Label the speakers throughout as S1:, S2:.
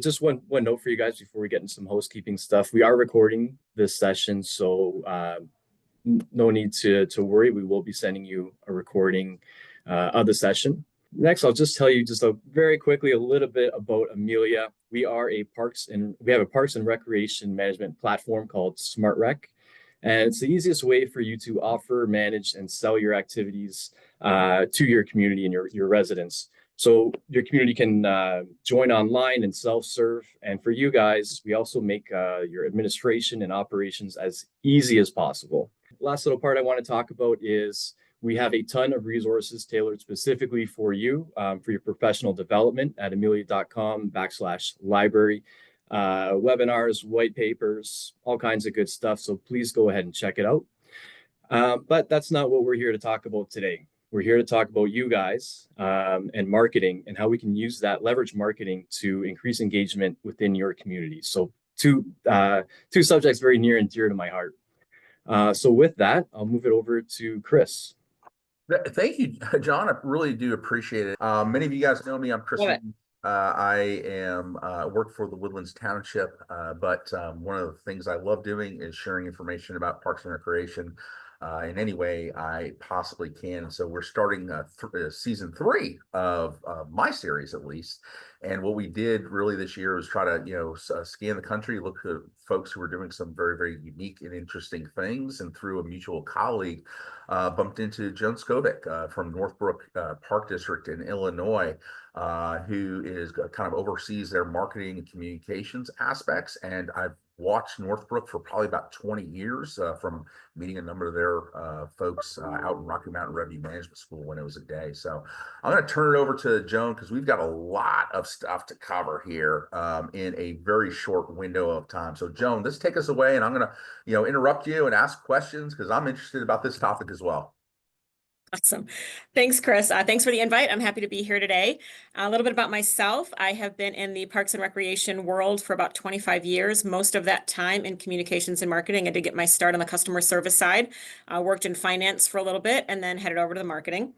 S1: Just one note for you guys before we get into some housekeeping stuff. We are recording this session, so no need to worry. We will be sending you a recording of the session. Next, I'll just tell you just very quickly a little bit about Amelia. We have a parks and recreation management platform called SmartRec, and it's the easiest way for you to offer, manage, and sell your activities to your community and your residents. So your community can join online and self-serve. And for you guys, we also make your administration and operations as easy as possible. Last little part I want to talk about is we have a ton of resources tailored specifically for you for your professional development at amelia.com/library. Webinars, white papers, all kinds of good stuff. So please go ahead and check it out. But that's not what we're here to talk about today. We're here to talk about you guys and marketing and how we can use that leverage marketing to increase engagement within your community. So two subjects very near and dear to my heart. So with that, I'll move it over to Chris.
S2: Thank you, John. I really do appreciate it. Many of you guys know me. I'm Chris. I work for the Woodlands Township, but one of the things I love doing is sharing information about Parks and Recreation in any way I possibly can. So we're starting season 3 of my series, at least. And what we did really this year was try to, scan the country, look at folks who were doing some very, very unique and interesting things. And through a mutual colleague, bumped into Joan Skovic from Northbrook Park District in Illinois, who is kind of oversees their marketing and communications aspects. And I've watched Northbrook for probably about 20 years from meeting a number of their folks out in Rocky Mountain Revenue Management School when it was a day. So I'm going to turn it over to Joan because we've got a lot of stuff to cover here in a very short window of time. So Joan, let's take us away, and I'm going to interrupt you and ask questions because I'm interested about this topic as well.
S3: Awesome. Thanks, Chris. Thanks for the invite. I'm happy to be here today. A little bit about myself. I have been in the Parks and Recreation world for about 25 years, most of that time in communications and marketing. I did get my start on the customer service side, worked in finance for a little bit, and then headed over to the marketing.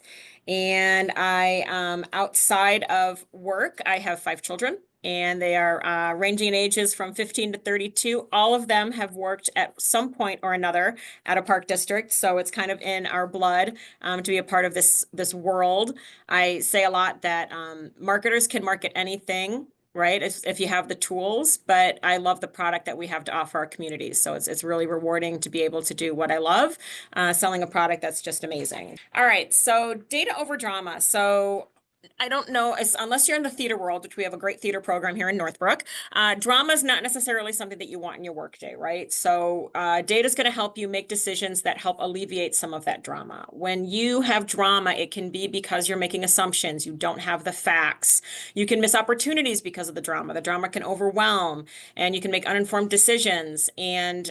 S3: And outside of work, I have 5 children. And they are ranging in ages from 15 to 32. All of them have worked at some point or another at a park district. So it's kind of in our blood to be a part of this world. I say a lot that marketers can market anything, right? If you have the tools, but I love the product that we have to offer our communities. So it's really rewarding to be able to do what I love, selling a product that's just amazing. All right, so data over drama. So I don't know, unless you're in the theater world, which we have a great theater program here in Northbrook, drama is not necessarily something that you want in your workday, right? So data is going to help you make decisions that help alleviate some of that drama. When you have drama, it can be because you're making assumptions, you don't have the facts, you can miss opportunities because of the drama. The drama can overwhelm, and you can make uninformed decisions. And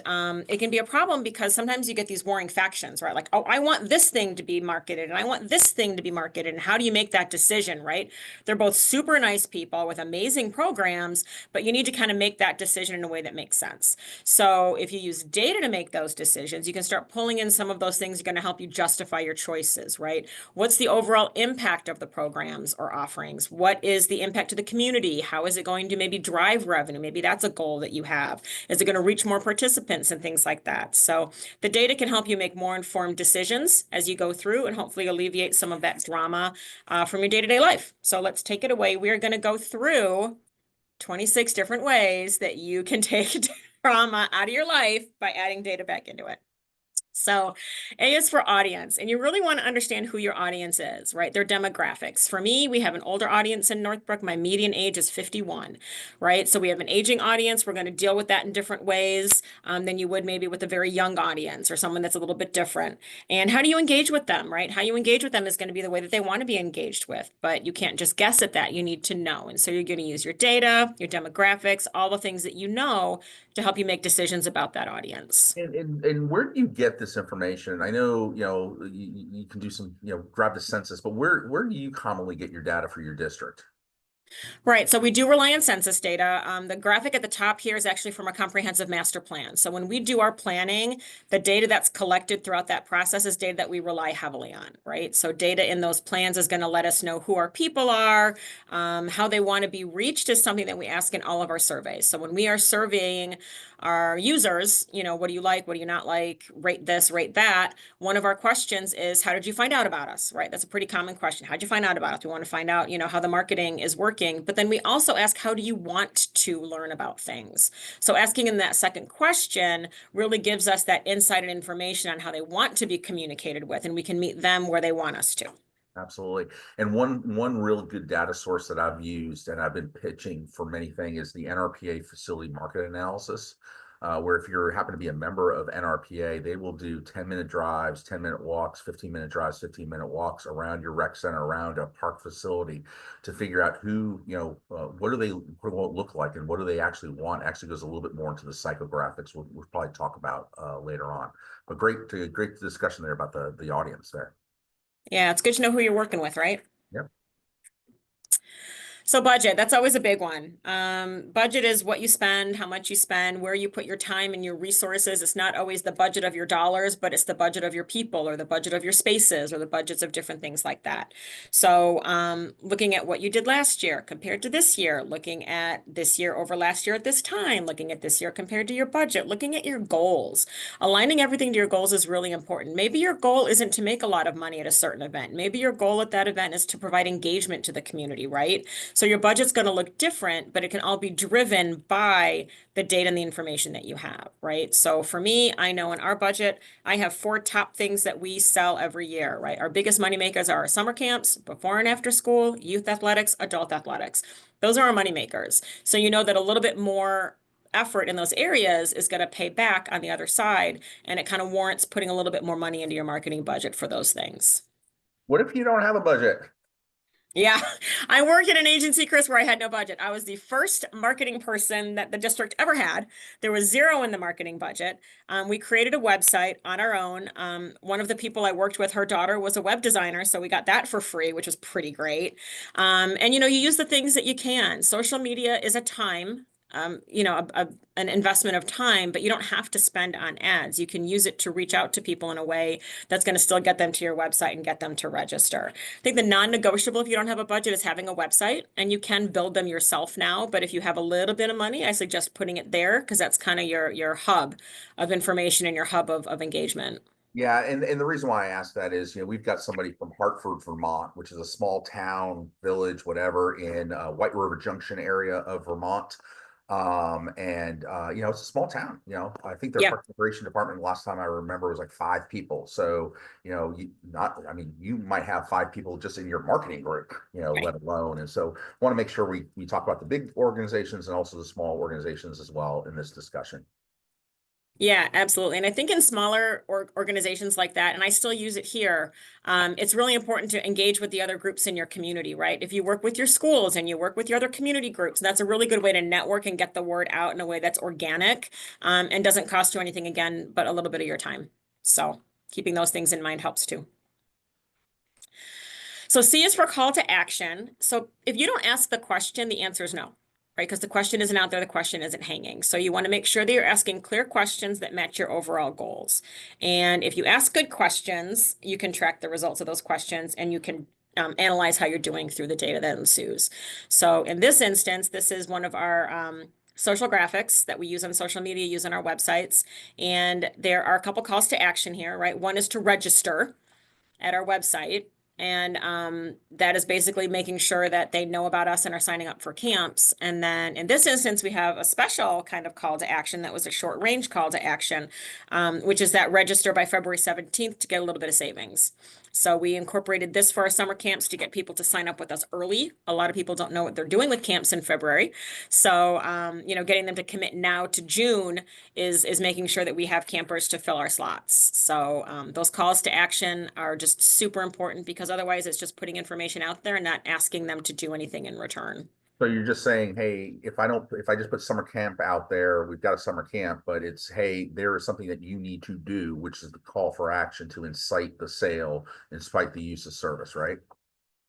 S3: it can be a problem because sometimes you get these warring factions, right? Like, oh, I want this thing to be marketed, and I want this thing to be marketed. And how do you make that decision? Right? They're both super nice people with amazing programs, but you need to kind of make that decision in a way that makes sense. So if you use data to make those decisions, you can start pulling in some of those things that are going to help you justify your choices, right? What's the overall impact of the programs or offerings? What is the impact to the community? How is it going to maybe drive revenue? Maybe that's a goal that you have. Is it going to reach more participants and things like that? So the data can help you make more informed decisions as you go through and hopefully alleviate some of that drama from your day-to-day life. So let's take it away. We're going to go through 26 different ways that you can take drama out of your life by adding data back into it. So A is for audience, and you really want to understand who your audience is, right? Their demographics. For me, we have an older audience in Northbrook. My median age is 51, right? So we have an aging audience. We're going to deal with that in different ways than you would maybe with a very young audience or someone that's a little bit different. And how do you engage with them, right? How you engage with them is going to be the way that they want to be engaged with, but you can't just guess at that. You need to know. And so you're going to use your data, your demographics, all the things that you know to help you make decisions about that audience.
S2: And where do you get this information? I know, you can do some, drive the census, but where do you commonly get your data for your district?
S3: Right. So we do rely on census data. The graphic at the top here is actually from a comprehensive master plan. So when we do our planning, the data that's collected throughout that process is data that we rely heavily on, right? So data in those plans is going to let us know who our people are, how they want to be reached is something that we ask in all of our surveys. So when we are surveying our users, what do you like? What do you not like? Rate this, rate that. One of our questions is, how did you find out about us, right? That's a pretty common question. How'd you find out about us? We want to find out, how the marketing is working. But then we also ask, how do you want to learn about things? So asking in that second question really gives us that insight and information on how they want to be communicated with, and we can meet them where they want us to.
S2: Absolutely. And one real good data source that I've used and I've been pitching for many things is the NRPA facility market analysis, where if you happen to be a member of NRPA, they will do 10-minute drives, 10-minute walks, 15-minute drives, 15-minute walks around your rec center, around a park facility to figure out who, what do they look like and what do they actually want. Actually goes a little bit more into the psychographics, we'll probably talk about later on. But great discussion there about the audience there.
S3: Yeah, it's good to know who you're working with, right?
S2: Yep.
S3: So budget, that's always a big one. Budget is what you spend, how much you spend, where you put your time and your resources. It's not always the budget of your dollars, but it's the budget of your people or the budget of your spaces or the budgets of different things like that. So looking at what you did last year compared to this year, looking at this year over last year at this time, looking at this year compared to your budget, looking at your goals. Aligning everything to your goals is really important. Maybe your goal isn't to make a lot of money at a certain event. Maybe your goal at that event is to provide engagement to the community, right? So your budget's going to look different, but it can all be driven by the data and the information that you have, right? So for me, I know in our budget, I have 4 top things that we sell every year, right? Our biggest money makers are our summer camps, before and after school, youth athletics, adult athletics. Those are our money makers. So you know that a little bit more effort in those areas is going to pay back on the other side, and it kind of warrants putting a little bit more money into your marketing budget for those things.
S2: What if you don't have a budget?
S3: Yeah, I worked at an agency, Chris, where I had no budget. I was the first marketing person that the district ever had. There was 0 in the marketing budget. We created a website on our own. One of the people I worked with, her daughter was a web designer, so we got that for free, which was pretty great. And you use the things that you can. Social media is a time. An investment of time, but you don't have to spend on ads. You can use it to reach out to people in a way that's going to still get them to your website and get them to register. I think the non-negotiable if you don't have a budget is having a website, and you can build them yourself now. But if you have a little bit of money, I suggest putting it there because that's kind of your hub of information and your hub of engagement.
S2: Yeah, and the reason why I asked that is, we've got somebody from Hartford, Vermont, which is a small town, village, whatever, in White River Junction area of Vermont. It's a small town. I think their park operation department last time I remember was like 5 people. So, you might have 5 people just in your marketing group,
S3: Right.
S2: let alone. And so want to make sure we talk about the big organizations and also the small organizations as well in this discussion.
S3: Yeah, absolutely. And I think in smaller organizations like that, and I still use it here, it's really important to engage with the other groups in your community, right? If you work with your schools and you work with your other community groups, that's a really good way to network and get the word out in a way that's organic, and doesn't cost you anything again, but a little bit of your time. So keeping those things in mind helps too. So C is for call to action. So if you don't ask the question, the answer is no. Right? Because the question isn't out there, the question isn't hanging. So you want to make sure that you're asking clear questions that match your overall goals. And if you ask good questions, you can track the results of those questions and you can analyze how you're doing through the data that ensues. So in this instance, this is one of our social graphics that we use on social media, use on our websites. And there are a couple calls to action here, right? One is to register at our website. And that is basically making sure that they know about us and are signing up for camps. And then in this instance, we have a special kind of call to action that was a short range call to action, which is that register by February 17th to get a little bit of savings. So we incorporated this for our summer camps to get people to sign up with us early. A lot of people don't know what they're doing with camps in February. So, getting them to commit now to June is making sure that we have campers to fill our slots. So those calls to action are just super important because otherwise it's just putting information out there and not asking them to do anything in return.
S2: So you're just saying, hey, if I just put summer camp out there, we've got a summer camp, but it's, hey, there is something that you need to do, which is the call for action to incite the sale, incite the use of service, right?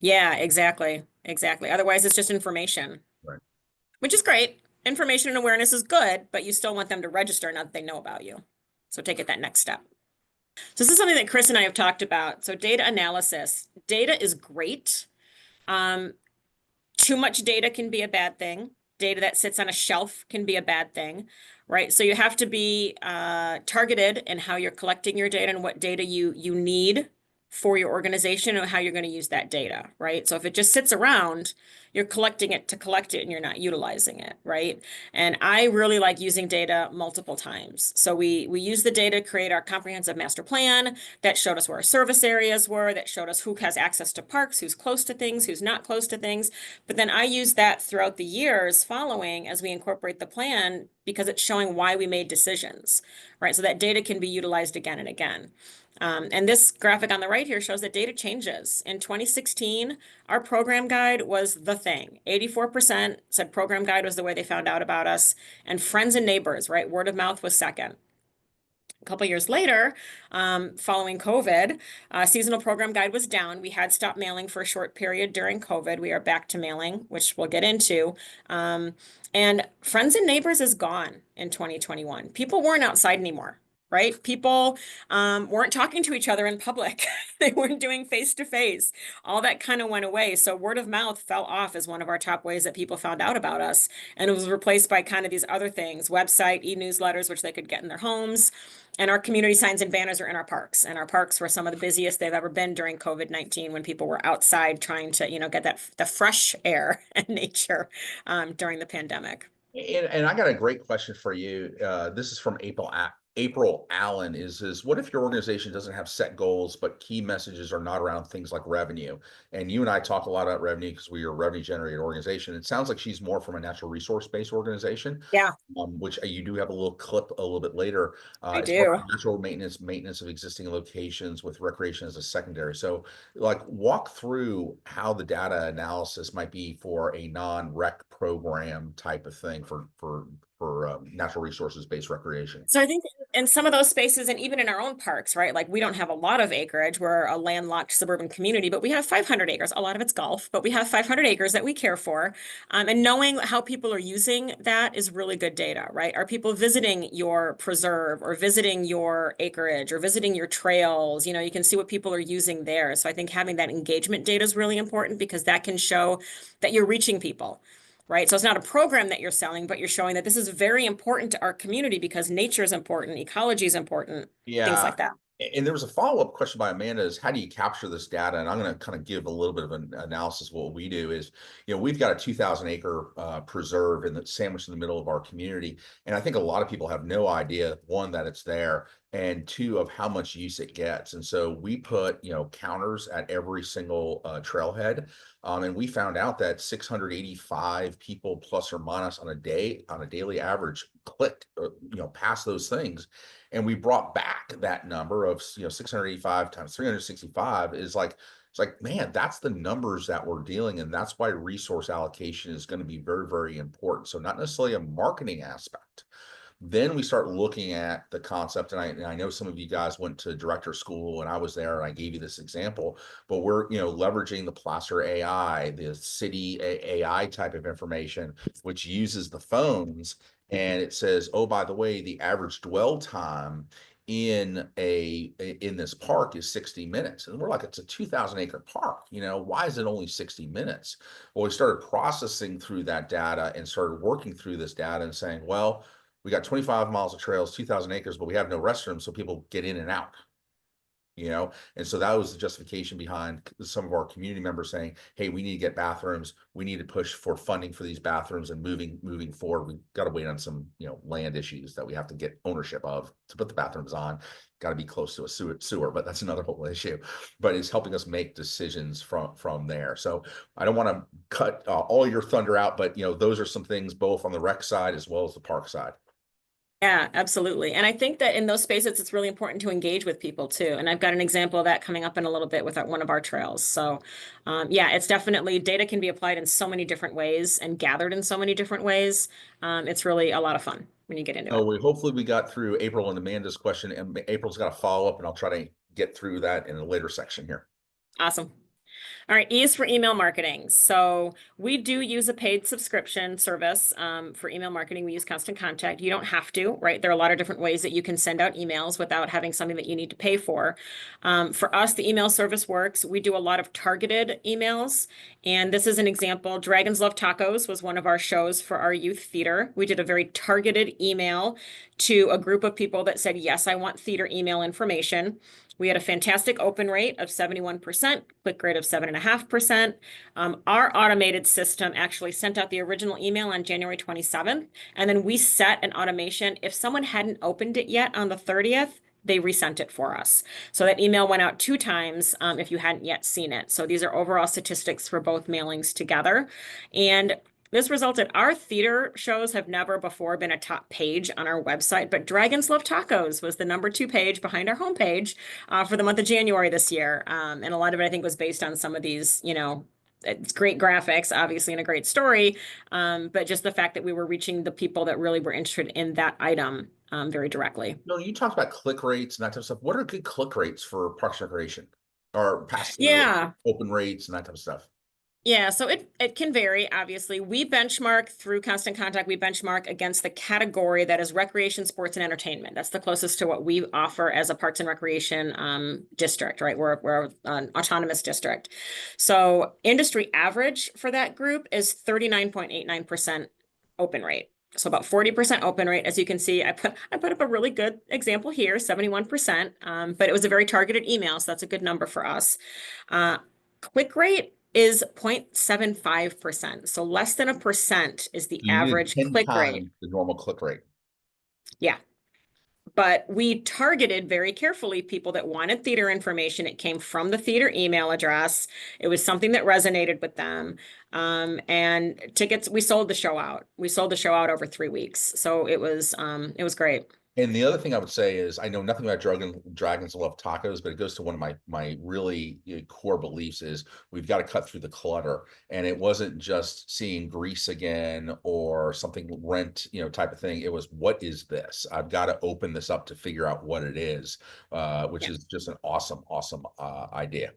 S3: Yeah, exactly. Exactly. Otherwise, it's just information,
S2: Right.
S3: which is great. Information and awareness is good, but you still want them to register now that they know about you. So take it that next step. So this is something that Chris and I have talked about. So data analysis. Data is great. Um, Too much data can be a bad thing. Data that sits on a shelf can be a bad thing, right? So you have to be targeted in how you're collecting your data and what data you need for your organization and how you're going to use that data, right? So if it just sits around, you're collecting it to collect it and you're not utilizing it, right? And I really like using data multiple times. So we use the data to create our comprehensive master plan that showed us where our service areas were, that showed us who has access to parks, who's close to things, who's not close to things. But then I use that throughout the years following as we incorporate the plan because it's showing why we made decisions, right? So that data can be utilized again and again. And this graphic on the right here shows that data changes. In 2016, our program guide was the thing. 84% said program guide was the way they found out about us. And friends and neighbors, right? Word of mouth was second. A couple years later, following COVID, seasonal program guide was down. We had stopped mailing for a short period during COVID. We are back to mailing, which we'll get into. And friends and neighbors is gone in 2021. People weren't outside anymore, right? People weren't talking to each other in public. They weren't doing face to face. All that kind of went away. So word of mouth fell off as one of our top ways that people found out about us. And it was replaced by kind of these other things, website, e-newsletters, which they could get in their homes. And our community signs and banners are in our parks. And our parks were some of the busiest they've ever been during COVID-19 when people were outside trying to, get the fresh air and nature during the pandemic.
S2: And I got a great question for you. This is from April Allen is what if your organization doesn't have set goals, but key messages are not around things like revenue? And you and I talk a lot about revenue because we are a revenue generated organization. It sounds like she's more from a natural resource based organization,
S3: Yeah,
S2: which you do have a little clip a little bit later.
S3: I
S2: It's more
S3: do.
S2: natural maintenance of existing locations with recreation as a secondary. So like walk through how the data analysis might be for a non-rec program type of thing for natural resources based recreation.
S3: So I think in some of those spaces, and even in our own parks, right? Like we don't have a lot of acreage. We're a landlocked suburban community, but we have 500 acres. A lot of it's golf, but we have 500 acres that we care for. And knowing how people are using that is really good data, right? Are people visiting your preserve or visiting your acreage or visiting your trails? You can see what people are using there. So I think having that engagement data is really important because that can show that you're reaching people. Right. So it's not a program that you're selling, but you're showing that this is very important to our community because nature is important, ecology is important, things
S2: Yeah.
S3: like that.
S2: And there was a follow-up question by Amanda is how do you capture this data? And I'm going to kind of give a little bit of an analysis of what we do is, we've got a 2,000 acre preserve sandwiched in the middle of our community. And I think a lot of people have no idea, one, that it's there, and two, of how much use it gets. And so we put, counters at every single trailhead. And we found out that 685 people plus or minus on a daily average clicked, past those things. And we brought back that number of 685 times 365 is like, it's like, man, that's the numbers that we're dealing in. That's why resource allocation is going to be very, very important. So not necessarily a marketing aspect. Then we start looking at the concept, and I know some of you guys went to director school, and I was there, and I gave you this example. But we're leveraging the Placer AI, the city AI type of information, which uses the phones, and it says, oh, by the way, the average dwell time in this park is 60 minutes, and we're like, it's a 2,000 acre park. Why is it only 60 minutes? Well, we started processing through that data and started working through this data and saying, well, we got 25 miles of trails, 2,000 acres, but we have no restrooms, so people get in and out. And so that was the justification behind some of our community members saying, hey, we need to get bathrooms. We need to push for funding for these bathrooms and moving forward. We've got to wait on some, land issues that we have to get ownership of to put the bathrooms on. Got to be close to a sewer, but that's another whole issue. But it's helping us make decisions from there. So I don't want to cut all your thunder out, but those are some things both on the rec side as well as the park side.
S3: Yeah, absolutely. And I think that in those spaces, it's really important to engage with people too. And I've got an example of that coming up in a little bit with one of our trails. So yeah, it's definitely data can be applied in so many different ways and gathered in so many different ways. It's really a lot of fun when you get into it.
S2: Hopefully we got through April and Amanda's question, and April's got a follow up, and I'll try to get through that in a later section here.
S3: Awesome. All right, E is for email marketing. So we do use a paid subscription service for email marketing. We use Constant Contact. You don't have to, right? There are a lot of different ways that you can send out emails without having something that you need to pay for. For us, the email service works. We do a lot of targeted emails. And this is an example. Dragons Love Tacos was one of our shows for our youth theater. We did a very targeted email to a group of people that said, yes, I want theater email information. We had a fantastic open rate of 71%, click rate of 7.5%. Our automated system actually sent out the original email on January 27th, and then we set an automation. If someone hadn't opened it yet on the 30th, they resent it for us. So that email went out 2 times if you hadn't yet seen it. So these are overall statistics for both mailings together. And this resulted, our theater shows have never before been a top page on our website, but Dragons Love Tacos was the #2 page behind our homepage for the month of January this year. And a lot of it, I think, was based on some of these, it's great graphics, obviously, and a great story, but just the fact that we were reaching the people that really were interested in that item very directly.
S2: No, you talked about click rates and that type of stuff. What are good click rates for Parks and Recreation, or pass
S3: Yeah.
S2: open rates and that type of stuff?
S3: Yeah, so it can vary, obviously. We benchmark through Constant Contact, we benchmark against the category that is recreation, sports, and entertainment. That's the closest to what we offer as a Parks and Recreation district, right? We're an autonomous district. So industry average for that group is 39.89% open rate. So about 40% open rate. As you can see, I put up a really good example here, 71%, but it was a very targeted email, so that's a good number for us. Click rate is 0.75%. So less than 1% is the
S2: You needed
S3: average
S2: 10
S3: click rate.
S2: times the normal click rate.
S3: Yeah. But we targeted very carefully people that wanted theater information. It came from the theater email address. It was something that resonated with them. And tickets, we sold the show out. We sold the show out over 3 weeks. So it was great.
S2: And the other thing I would say is, I know nothing about Dragons Love Tacos, but it goes to one of my really core beliefs is we've got to cut through the clutter. And it wasn't just seeing Grease again or something Rent, type of thing. It was, what is this? I've got to open this up to figure out what it is, which is just an awesome idea.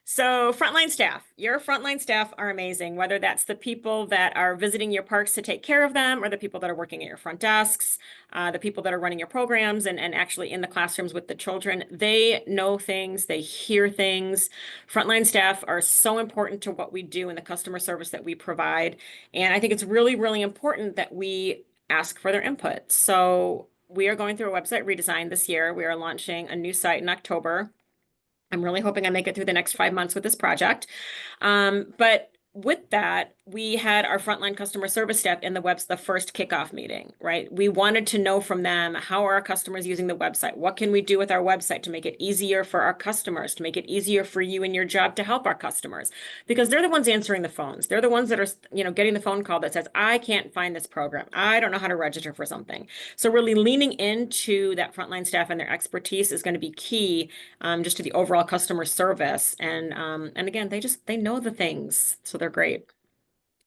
S3: So frontline staff, your frontline staff are amazing, whether that's the people that are visiting your parks to take care of them or the people that are working at your front desks, the people that are running your programs and actually in the classrooms with the children. They know things, they hear things. Frontline staff are so important to what we do and the customer service that we provide. And I think it's really, really important that we ask for their input. So we are going through a website redesign this year. We are launching a new site in October. I'm really hoping I make it through the next 5 months with this project. But with that, we had our frontline customer service staff in the first kickoff meeting, right? We wanted to know from them, how are our customers using the website? What can we do with our website to make it easier for our customers, to make it easier for you and your job to help our customers? Because they're the ones answering the phones. They're the ones that are, getting the phone call that says, I can't find this program. I don't know how to register for something. So really leaning into that frontline staff and their expertise is going to be key just to the overall customer service. And again, they know the things. So they're great.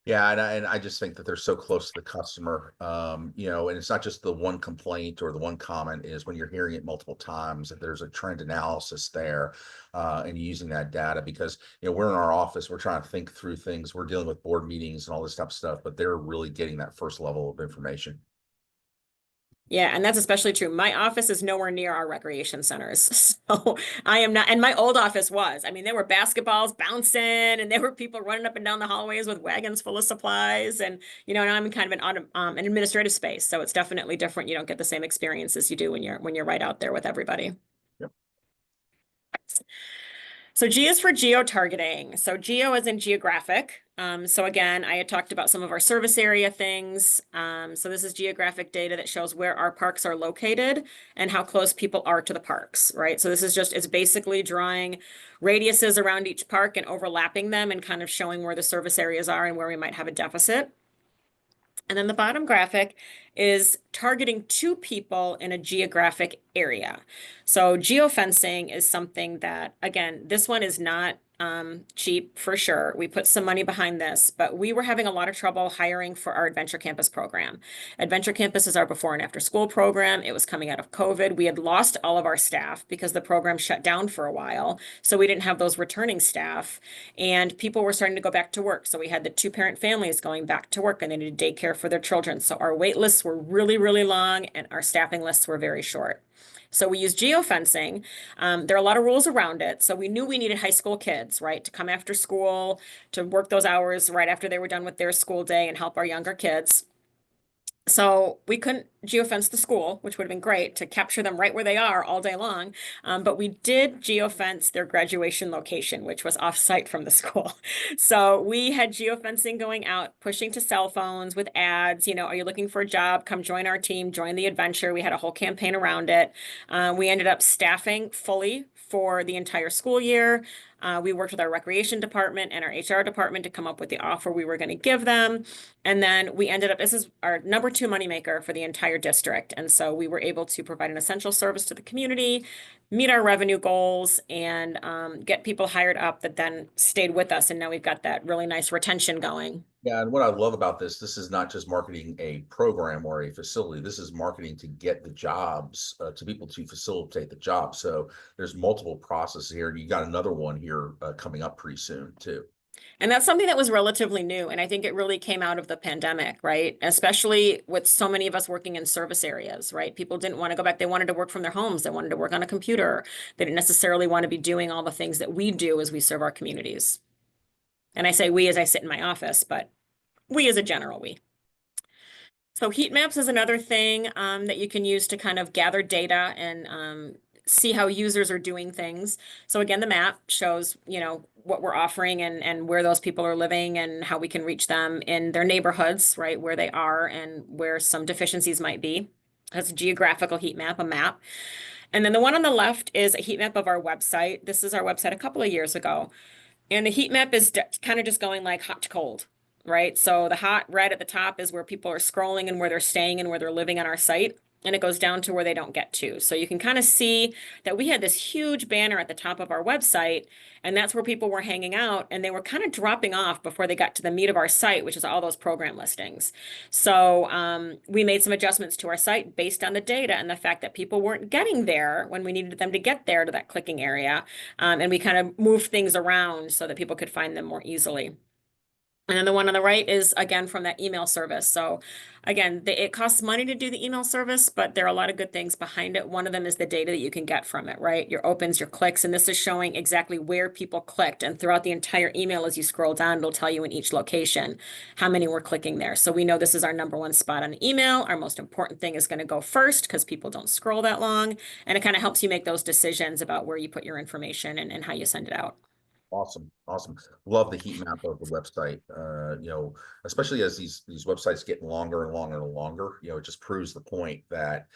S2: Yeah, and I just think that they're so close to the customer, and it's not just the one complaint or the one comment, is when you're hearing it multiple times, that there's a trend analysis there, and using that data, because, we're in our office, we're trying to think through things, we're dealing with board meetings and all this type of stuff, but they're really getting that first level of information.
S3: Yeah, and that's especially true. My office is nowhere near our recreation centers. So I am not, and my old office was. I mean, there were basketballs bouncing and there were people running up and down the hallways with wagons full of supplies. And, now I'm in kind of an administrative space. So it's definitely different. You don't get the same experiences you do when you're right out there with everybody.
S2: Yep.
S3: So G is for geotargeting. So geo is in geographic. So again, I had talked about some of our service area things. So this is geographic data that shows where our parks are located and how close people are to the parks, right? So this is it's basically drawing radiuses around each park and overlapping them and kind of showing where the service areas are and where we might have a deficit. And then the bottom graphic is targeting 2 people in a geographic area. So geofencing is something that, again, this one is not cheap for sure. We put some money behind this, but we were having a lot of trouble hiring for our Adventure Campus program. Adventure Campus is our before and after school program. It was coming out of COVID. We had lost all of our staff because the program shut down for a while. So we didn't have those returning staff, and people were starting to go back to work. So we had the 2-parent families going back to work, and they needed daycare for their children. So our wait lists were really, really long, and our staffing lists were very short. So we use geofencing. There are a lot of rules around it. So we knew we needed high school kids, right, to come after school, to work those hours right after they were done with their school day and help our younger kids. So we couldn't geofence the school, which would have been great to capture them right where they are all day long. But we did geofence their graduation location, which was off-site from the school. So we had geofencing going out, pushing to cell phones with ads. Are you looking for a job? Come join our team, join the adventure. We had a whole campaign around it. We ended up staffing fully for the entire school year. We worked with our recreation department and our HR department to come up with the offer we were going to give them. And then we ended up, this is our number 2 moneymaker for the entire district. And so we were able to provide an essential service to the community, meet our revenue goals, and get people hired up that then stayed with us. And now we've got that really nice retention going.
S2: Yeah, and what I love about this is not just marketing a program or a facility. This is marketing to get the jobs to people to facilitate the job. So there's multiple processes here. You got another one here coming up pretty soon too.
S3: And that's something that was relatively new. And I think it really came out of the pandemic, right? Especially with so many of us working in service areas, right? People didn't want to go back. They wanted to work from their homes. They wanted to work on a computer. They didn't necessarily want to be doing all the things that we do as we serve our communities. And I say we as I sit in my office, but we as a general we. So heat maps is another thing that you can use to kind of gather data and see how users are doing things. So again, the map shows, what we're offering and where those people are living and how we can reach them in their neighborhoods, right, where they are and where some deficiencies might be. That's a geographical heat map, a map. And then the one on the left is a heat map of our website. This is our website a couple of years ago. And the heat map is kind of just going like hot to cold, right? So the hot red at the top is where people are scrolling and where they're staying and where they're living on our site. And it goes down to where they don't get to. So you can kind of see that we had this huge banner at the top of our website, and that's where people were hanging out, and they were kind of dropping off before they got to the meat of our site, which is all those program listings. So we made some adjustments to our site based on the data and the fact that people weren't getting there when we needed them to get there to that clicking area. And we kind of moved things around so that people could find them more easily. And then the one on the right is, again, from that email service. So again, it costs money to do the email service, but there are a lot of good things behind it. One of them is the data that you can get from it, right? Your opens, your clicks, and this is showing exactly where people clicked. And throughout the entire email, as you scroll down, it'll tell you in each location how many were clicking there. So we know this is our number 1 spot on email. Our most important thing is going to go first because people don't scroll that long. And it kind of helps you make those decisions about where you put your information and how you send it out.
S2: Awesome. Love the heat map of the website. Especially as these websites get longer and longer and longer, it just proves the point that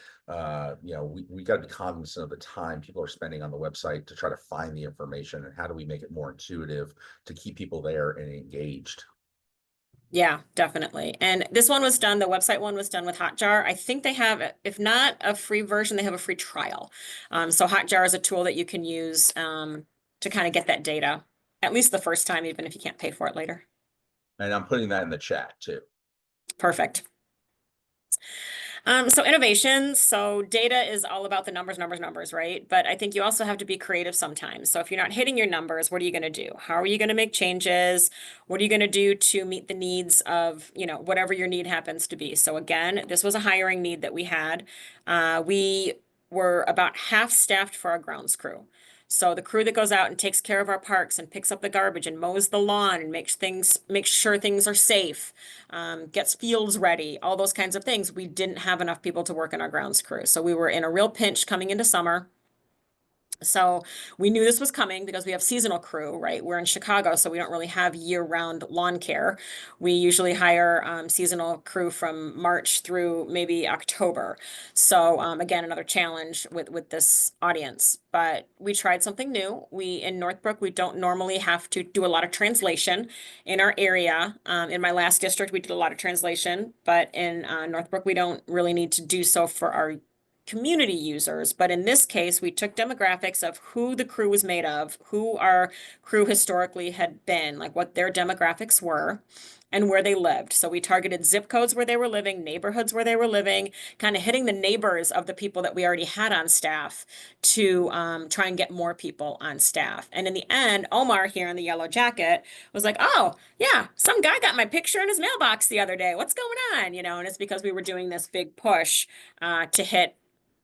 S2: we got to be cognizant of the time people are spending on the website to try to find the information, and how do we make it more intuitive to keep people there and engaged.
S3: Yeah, definitely. And this one was done, the website one was done with Hotjar. I think they have, if not a free version, they have a free trial. So Hotjar is a tool that you can use to kind of get that data, at least the first time, even if you can't pay for it later.
S2: And I'm putting that in the chat too.
S3: Perfect. So innovation, so data is all about the numbers, right? But I think you also have to be creative sometimes. So if you're not hitting your numbers, what are you going to do? How are you going to make changes? What are you going to do to meet the needs of, whatever your need happens to be? So again, this was a hiring need that we had. We were about half staffed for our grounds crew. So the crew that goes out and takes care of our parks and picks up the garbage and mows the lawn and makes sure things are safe, gets fields ready, all those kinds of things. We didn't have enough people to work in our grounds crew. So we were in a real pinch coming into summer. So we knew this was coming because we have seasonal crew, right? We're in Chicago, so we don't really have year-round lawn care. We usually hire seasonal crew from March through maybe October. So again, another challenge with this audience. But we tried something new. In Northbrook, we don't normally have to do a lot of translation in our area. In my last district, we did a lot of translation, but in Northbrook, we don't really need to do so for our community users, but in this case, we took demographics of who the crew was made of, who our crew historically had been, like what their demographics were, and where they lived. So we targeted zip codes where they were living, neighborhoods where they were living, kind of hitting the neighbors of the people that we already had on staff to try and get more people on staff. And in the end, Omar here in the yellow jacket was like, oh, yeah, some guy got my picture in his mailbox the other day. What's going on? You know, and it's because we were doing this big push to hit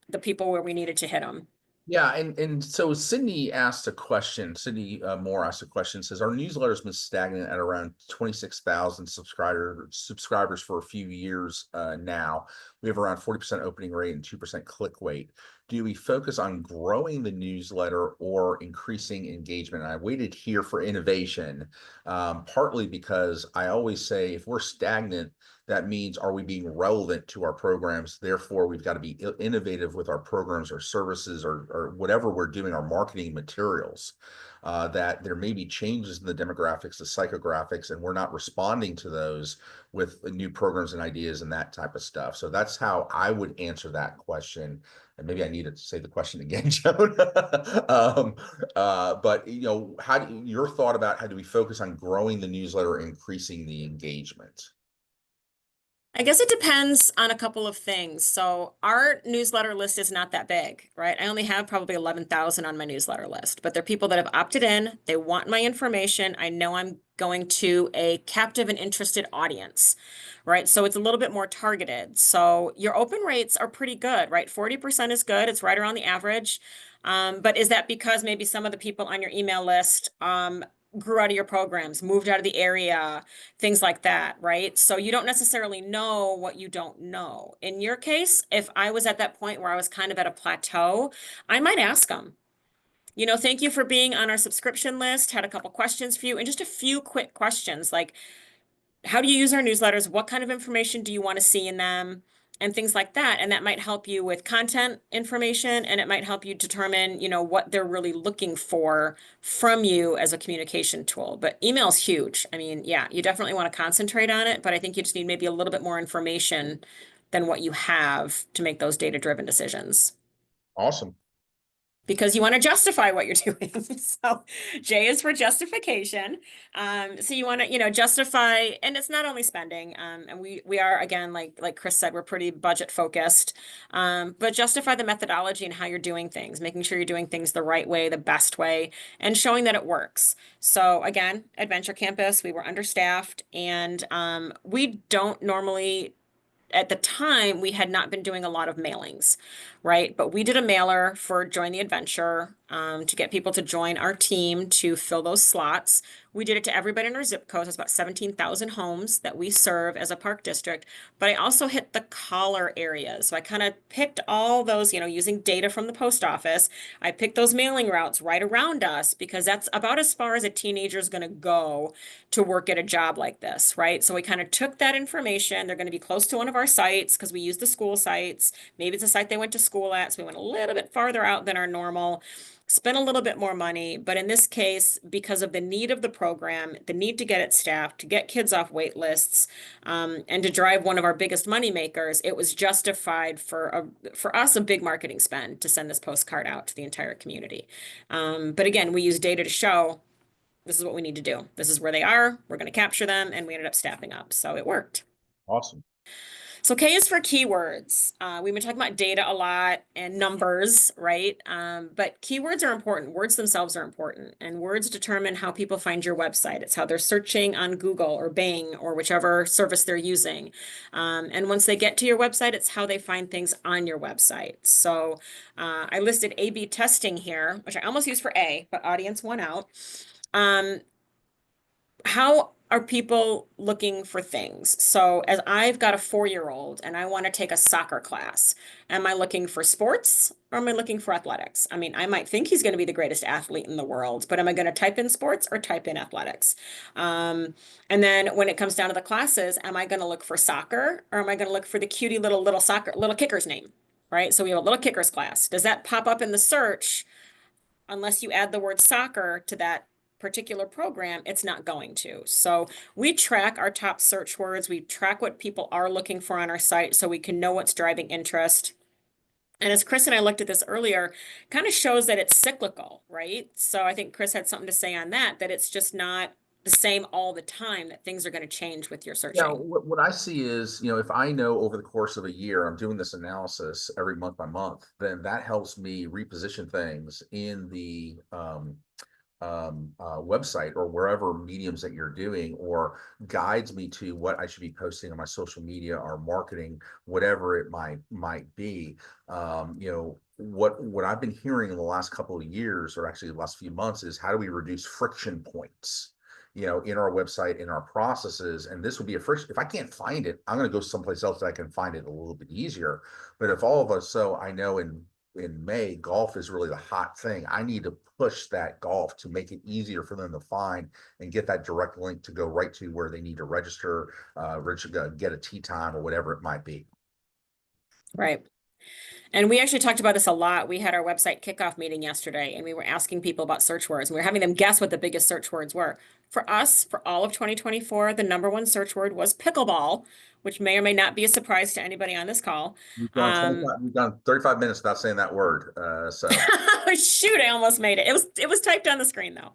S3: the people where we needed to hit them.
S2: Yeah, and so Sydney asked a question. Sydney Moore asked a question. Says our newsletter's been stagnant at around 26,000 subscribers for a few years now. We have around 40% opening rate and 2% click rate. Do we focus on growing the newsletter or increasing engagement? And I waited here for innovation, partly because I always say if we're stagnant, that means are we being relevant to our programs? Therefore, we've got to be innovative with our programs or services or whatever we're doing, our marketing materials, that there may be changes in the demographics, the psychographics, and we're not responding to those with new programs and ideas and that type of stuff. So that's how I would answer that question. And maybe I need to say the question again, Joan. But you know, your thought about how do we focus on growing the newsletter, increasing the engagement?
S3: I guess it depends on a couple of things. So our newsletter list is not that big, right? I only have probably 11,000 on my newsletter list, but they're people that have opted in. They want my information. I know I'm going to a captive and interested audience, right? So it's a little bit more targeted. So your open rates are pretty good, right? 40% is good. It's right around the average. But is that because maybe some of the people on your email list grew out of your programs, moved out of the area, things like that, right? So you don't necessarily know what you don't know. In your case, if I was at that point where I was kind of at a plateau, I might ask them, you know, thank you for being on our subscription list, had a couple questions for you, and just a few quick questions like, how do you use our newsletters? What kind of information do you want to see in them? And things like that. And that might help you with content information, and it might help you determine, you know, what they're really looking for from you as a communication tool. But email is huge. I mean, yeah, you definitely want to concentrate on it, but I think you just need maybe a little bit more information than what you have to make those data-driven decisions.
S2: Awesome.
S3: Because you want to justify what you're doing. So J is for justification. So you want to, you know, justify, and it's not only spending. And we are, again, like Chris said, we're pretty budget focused. But justify the methodology and how you're doing things, making sure you're doing things the right way, the best way, and showing that it works. So again, Adventure Campus, we were understaffed, and we don't normally, at the time, we had not been doing a lot of mailings, right? But we did a mailer for Join the Adventure to get people to join our team to fill those slots. We did it to everybody in our zip code. It's about 17,000 homes that we serve as a park district. But I also hit the collar areas. So I kind of picked all those, you know, using data from the post office. I picked those mailing routes right around us because that's about as far as a teenager is going to go to work at a job like this, right? So we kind of took that information. They're going to be close to one of our sites because we use the school sites. Maybe it's a site they went to school at. So we went a little bit farther out than our normal, spent a little bit more money. But in this case, because of the need of the program, the need to get it staffed, to get kids off wait lists, and to drive one of our biggest money makers, it was justified for us a big marketing spend to send this postcard out to the entire community. But again, we use data to show this is what we need to do. This is where they are. We're going to capture them. And we ended up staffing up. So it worked.
S2: Awesome.
S3: So K is for keywords. We've been talking about data a lot and numbers, right? But keywords are important. Words themselves are important. And words determine how people find your website. It's how they're searching on Google or Bing or whichever service they're using. And once they get to your website, it's how they find things on your website. So I listed A/B testing here, which I almost used for A, but audience won out. How are people looking for things? So as I've got a 4-year-old and I want to take a soccer class, am I looking for sports or am I looking for athletics? I mean, I might think he's going to be the greatest athlete in the world, but am I going to type in sports or type in athletics? And then when it comes down to the classes, am I going to look for soccer or am I going to look for the cutie little soccer, little kicker's name, right? So we have a little kickers class. Does that pop up in the search? Unless you add the word soccer to that particular program, it's not going to. So we track our top search words. We track what people are looking for on our site so we can know what's driving interest. And as Chris and I looked at this earlier, kind of shows that it's cyclical, right? So I think Chris had something to say on that, that it's just not the same all the time, that things are going to change with your
S2: Yeah,
S3: searching.
S2: what I see is, if I know over the course of a year, I'm doing this analysis every month by month, then that helps me reposition things in the website or wherever mediums that you're doing, or guides me to what I should be posting on my social media or marketing, whatever it might be. What I've been hearing in the last couple of years, or actually the last few months, is how do we reduce friction points, in our website, in our processes. And this would be a friction. If I can't find it, I'm going to go someplace else that I can find it a little bit easier. But if all of us, so I know in May, golf is really the hot thing. I need to push that golf to make it easier for them to find and get that direct link to go right to where they need to register, get a tee time or whatever it might be.
S3: Right. And we actually talked about this a lot. We had our website kickoff meeting yesterday, and we were asking people about search words, and we were having them guess what the biggest search words were. For us, for all of 2024, the number one search word was pickleball, which may or may not be a surprise to anybody on this call.
S2: We've gone 35 minutes without saying that word.
S3: Shoot, I almost made it. It was typed on the screen though.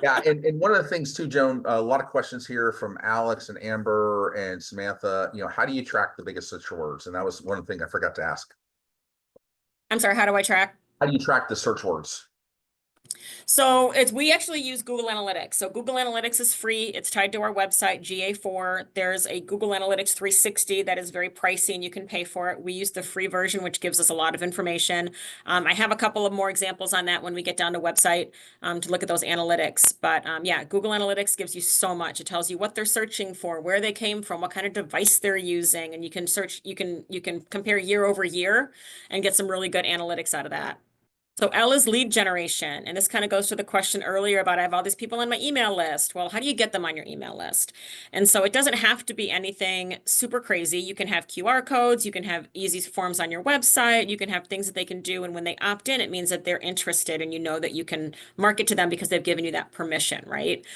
S2: Yeah, and one of the things too, Joan, a lot of questions here from Alex and Amber and Samantha. How do you track the biggest search words? And that was one thing I forgot to ask.
S3: I'm sorry, how do I track?
S2: How do you track the search words?
S3: So we actually use Google Analytics. So Google Analytics is free. It's tied to our website, GA4. There's a Google Analytics 360 that is very pricey and you can pay for it. We use the free version, which gives us a lot of information. I have a couple of more examples on that when we get down to website to look at those analytics. But yeah, Google Analytics gives you so much. It tells you what they're searching for, where they came from, what kind of device they're using, and you can search, you can compare year over year and get some really good analytics out of that. So L is lead generation. And this kind of goes to the question earlier about I have all these people on my email list. Well, how do you get them on your email list? And so it doesn't have to be anything super crazy. You can have QR codes, you can have easy forms on your website, you can have things that they can do. And when they opt in, it means that they're interested and you know that you can market to them because they've given you that permission, right?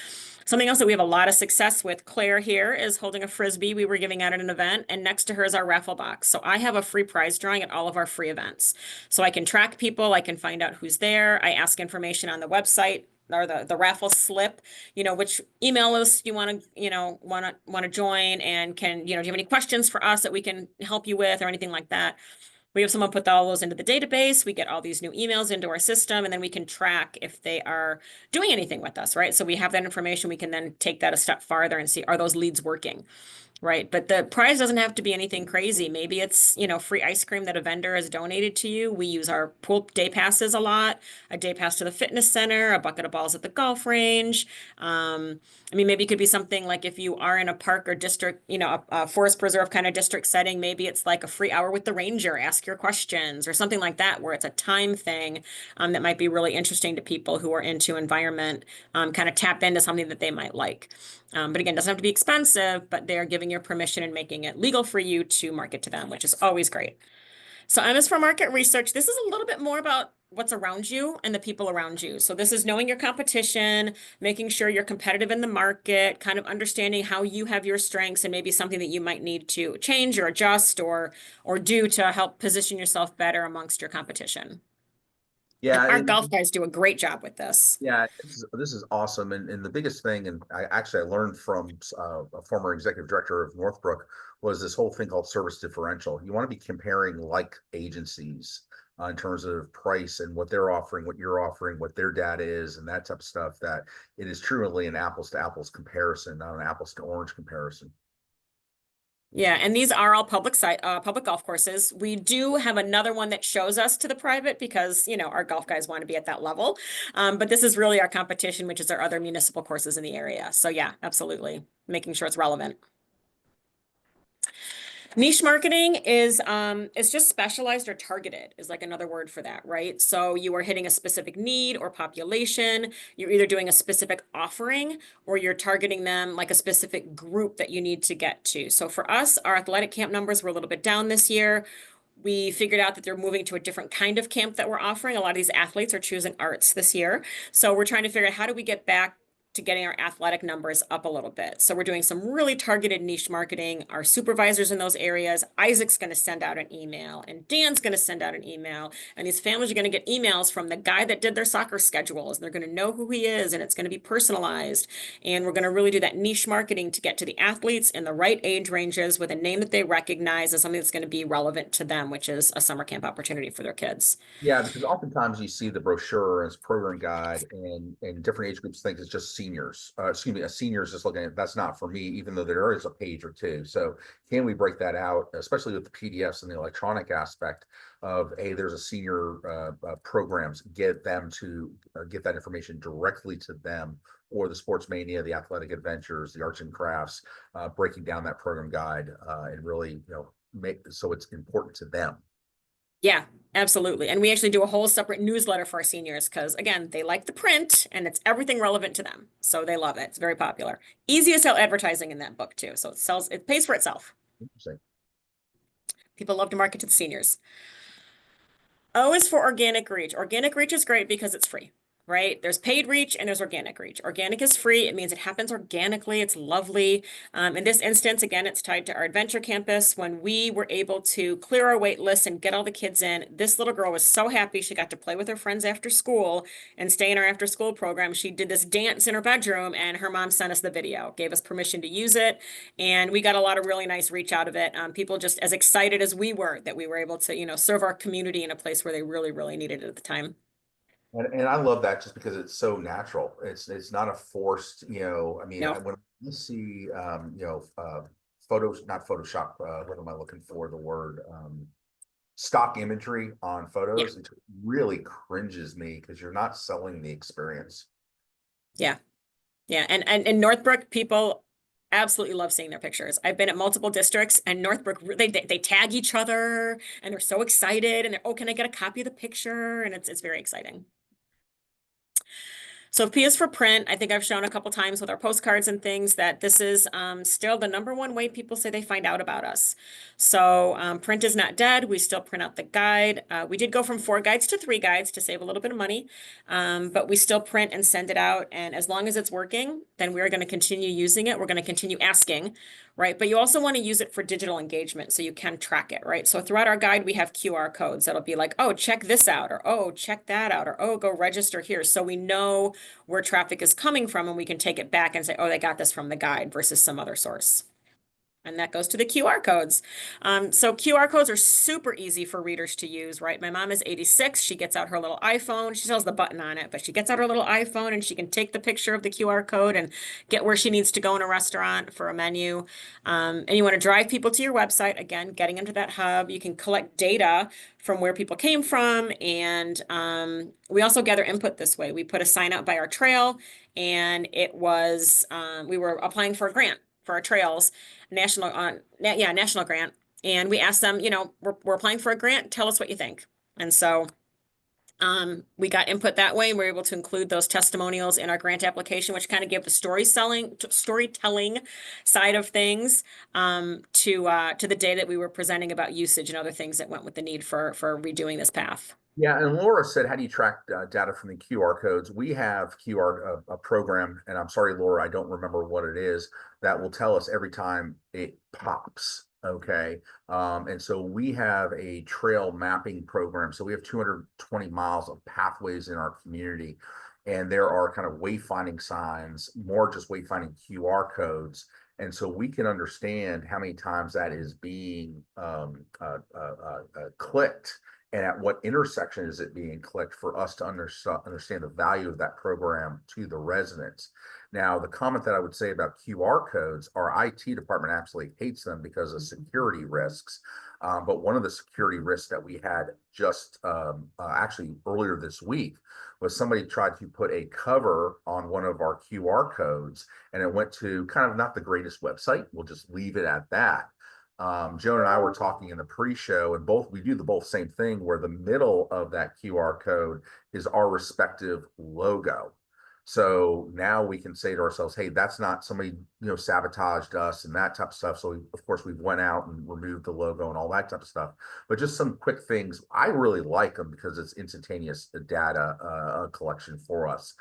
S3: Something else that we have a lot of success with, Claire here is holding a Frisbee we were giving out at an event, and next to her is our raffle box. So I have a free prize drawing at all of our free events. So I can track people, I can find out who's there, I ask information on the website or the raffle slip, which email list you want to join, and do you have any questions for us that we can help you with or anything like that. We have someone put all those into the database. We get all these new emails into our system, and then we can track if they are doing anything with us, right? So we have that information. We can then take that a step farther and see, are those leads working? Right. But the prize doesn't have to be anything crazy. Maybe it's, free ice cream that a vendor has donated to you. We use our pool day passes a lot, a day pass to the fitness center, a bucket of balls at the golf range. Maybe it could be something like if you are in a park or district, a forest preserve kind of district setting, maybe it's like a free hour with the ranger, ask your questions or something like that, where it's a time thing that might be really interesting to people who are into environment, kind of tap into something that they might like. But again, it doesn't have to be expensive, but they're giving you permission and making it legal for you to market to them, which is always great. So M is for market research. This is a little bit more about what's around you and the people around you. So this is knowing your competition, making sure you're competitive in the market, kind of understanding how you have your strengths and maybe something that you might need to change or adjust or do to help position yourself better amongst your competition.
S2: Yeah,
S3: and our golf guys do a great job with this.
S2: Yeah, this is awesome. And the biggest thing, and I learned from a former executive director of Northbrook, was this whole thing called service differential. You want to be comparing like agencies in terms of price and what they're offering, what you're offering, what their data is, and that type of stuff, that it is truly an apples to apples comparison, not an apples to orange comparison.
S3: Yeah, and these are all public golf courses. We do have another one that shows us to the private because, our golf guys want to be at that level. But this is really our competition, which is our other municipal courses in the area. So yeah, absolutely. Making sure it's relevant. Niche marketing is just specialized or targeted is like another word for that, right? So you are hitting a specific need or population. You're either doing a specific offering or you're targeting them like a specific group that you need to get to. So for us, our athletic camp numbers were a little bit down this year. We figured out that they're moving to a different kind of camp that we're offering. A lot of these athletes are choosing arts this year. So we're trying to figure out how do we get back to getting our athletic numbers up a little bit. So we're doing some really targeted niche marketing. Our supervisors in those areas, Isaac's going to send out an email and Dan's going to send out an email. And these families are going to get emails from the guy that did their soccer schedules. And they're going to know who he is and it's going to be personalized. And we're going to really do that niche marketing to get to the athletes in the right age ranges with a name that they recognize as something that's going to be relevant to them, which is a summer camp opportunity for their kids.
S2: Yeah, because oftentimes you see the brochure as program guide and different age groups think it's just seniors. Excuse me, a senior is just looking at that's not for me, even though there is a page or two. So can we break that out, especially with the PDFs and the electronic aspect of, hey, there's a senior programs, get them to get that information directly to them, or the Sports Mania, the Athletic Adventures, the Arts and Crafts, breaking down that program guide and really, make so it's important to them.
S3: Yeah, absolutely. And we actually do a whole separate newsletter for our seniors because, again, they like the print and it's everything relevant to them. So they love it. It's very popular. Easy to sell advertising in that book too. So it pays for itself.
S2: Interesting.
S3: People love to market to the seniors. O is for organic reach. Organic reach is great because it's free, right? There's paid reach and there's organic reach. Organic is free. It means it happens organically. It's lovely. In this instance, again, it's tied to our adventure campus. When we were able to clear our wait list and get all the kids in, this little girl was so happy she got to play with her friends after school and stay in our after school program. She did this dance in her bedroom and her mom sent us the video, gave us permission to use it. And we got a lot of really nice reach out of it. People just as excited as we were that we were able to, serve our community in a place where they really, really needed it at the time.
S2: And I love that just because it's so natural. It's not a forced, I mean,
S3: No.
S2: when you see, photos, not Photoshop, what am I looking for? The word, stock imagery on photos, it really cringes me because you're not selling the experience.
S3: Yeah. Yeah. And in Northbrook, people absolutely love seeing their pictures. I've been at multiple districts and Northbrook, they tag each other and they're so excited and they're, oh, can I get a copy of the picture? And it's very exciting. So P is for print. I think I've shown a couple times with our postcards and things that this is still the #1 way people say they find out about us. So print is not dead. We still print out the guide. We did go from 4 guides to 3 guides to save a little bit of money, but we still print and send it out. And as long as it's working, then we're going to continue using it. We're going to continue asking, right? But you also want to use it for digital engagement so you can track it, right? So throughout our guide, we have QR codes that'll be like, oh, check this out, or oh, check that out, or oh, go register here. So we know where traffic is coming from and we can take it back and say, oh, they got this from the guide versus some other source. And that goes to the QR codes. So QR codes are super easy for readers to use, right? My mom is 86. She gets out her little iPhone. She still has the button on it, but she gets out her little iPhone and she can take the picture of the QR code and get where she needs to go in a restaurant for a menu. And you want to drive people to your website. Again, getting into that hub. You can collect data from where people came from. And we also gather input this way. We put a sign out by our trail and it was, we were applying for a grant for our trails, national grant. And we asked them, we're applying for a grant. Tell us what you think. And so we got input that way and we were able to include those testimonials in our grant application, which kind of gave the storytelling side of things to the day that we were presenting about usage and other things that went with the need for redoing this path.
S2: Yeah, and Laura said, how do you track data from the QR codes? We have a program, and I'm sorry, Laura, I don't remember what it is, that will tell us every time it pops, okay? And so we have a trail mapping program. So we have 220 miles of pathways in our community, and there are kind of wayfinding signs, more just wayfinding QR codes. And so we can understand how many times that is being clicked. And at what intersection is it being clicked for us to understand the value of that program to the residents. Now, the comment that I would say about QR codes, our IT department absolutely hates them because of security risks. But one of the security risks that we had just actually earlier this week was somebody tried to put a cover on one of our QR codes and it went to kind of not the greatest website. We'll just leave it at that. Joan and I were talking in the pre-show and we do the same thing where the middle of that QR code is our respective logo. So now we can say to ourselves, hey, that's not somebody, sabotaged us and that type of stuff. So of course we went out and removed the logo and all that type of stuff, but just some quick things. I really like them because it's instantaneous data collection for us.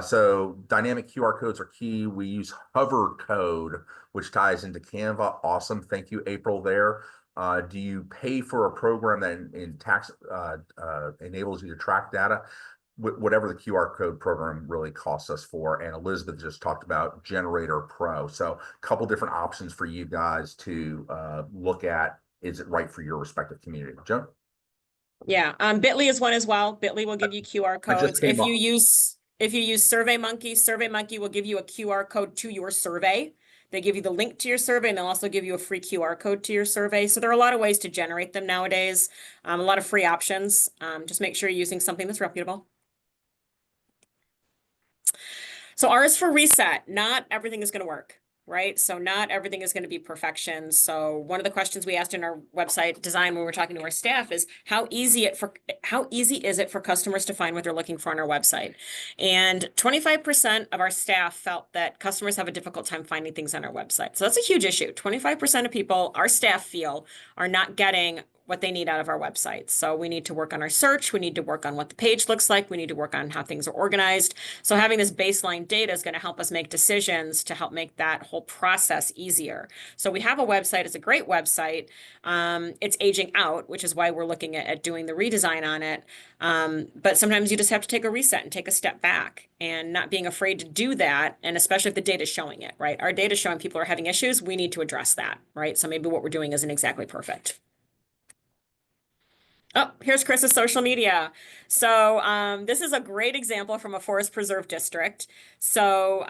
S2: So dynamic QR codes are key. We use hover code, which ties into Canva. Awesome. Thank you, April, there. Do you pay for a program that in tax enables you to track data? Whatever the QR code program really costs us for. And Elizabeth just talked about Generator Pro. So a couple different options for you guys to look at. Is it right for your respective community? Joan?
S3: Yeah, Bitly is one as well. Bitly will give you QR
S2: I just
S3: codes.
S2: came up.
S3: If you use SurveyMonkey, SurveyMonkey will give you a QR code to your survey. They give you the link to your survey, and they'll also give you a free QR code to your survey. So there are a lot of ways to generate them nowadays. A lot of free options. Just make sure you're using something that's reputable. So R is for reset. Not everything is going to work, right? So not everything is going to be perfection. So one of the questions we asked in our website design when we were talking to our staff is how easy is it for customers to find what they're looking for on our website? And 25% of our staff felt that customers have a difficult time finding things on our website. So that's a huge issue. 25% of people, our staff feel, are not getting what they need out of our website. So we need to work on our search. We need to work on what the page looks like. We need to work on how things are organized. So having this baseline data is going to help us make decisions to help make that whole process easier. So we have a website. It's a great website. It's aging out, which is why we're looking at doing the redesign on it. But sometimes you just have to take a reset and take a step back and not being afraid to do that. And especially if the data is showing it, right? Our data is showing people are having issues. We need to address that, right? So maybe what we're doing isn't exactly perfect. Oh, here's Chris's social media. So this is a great example from a forest preserve district. So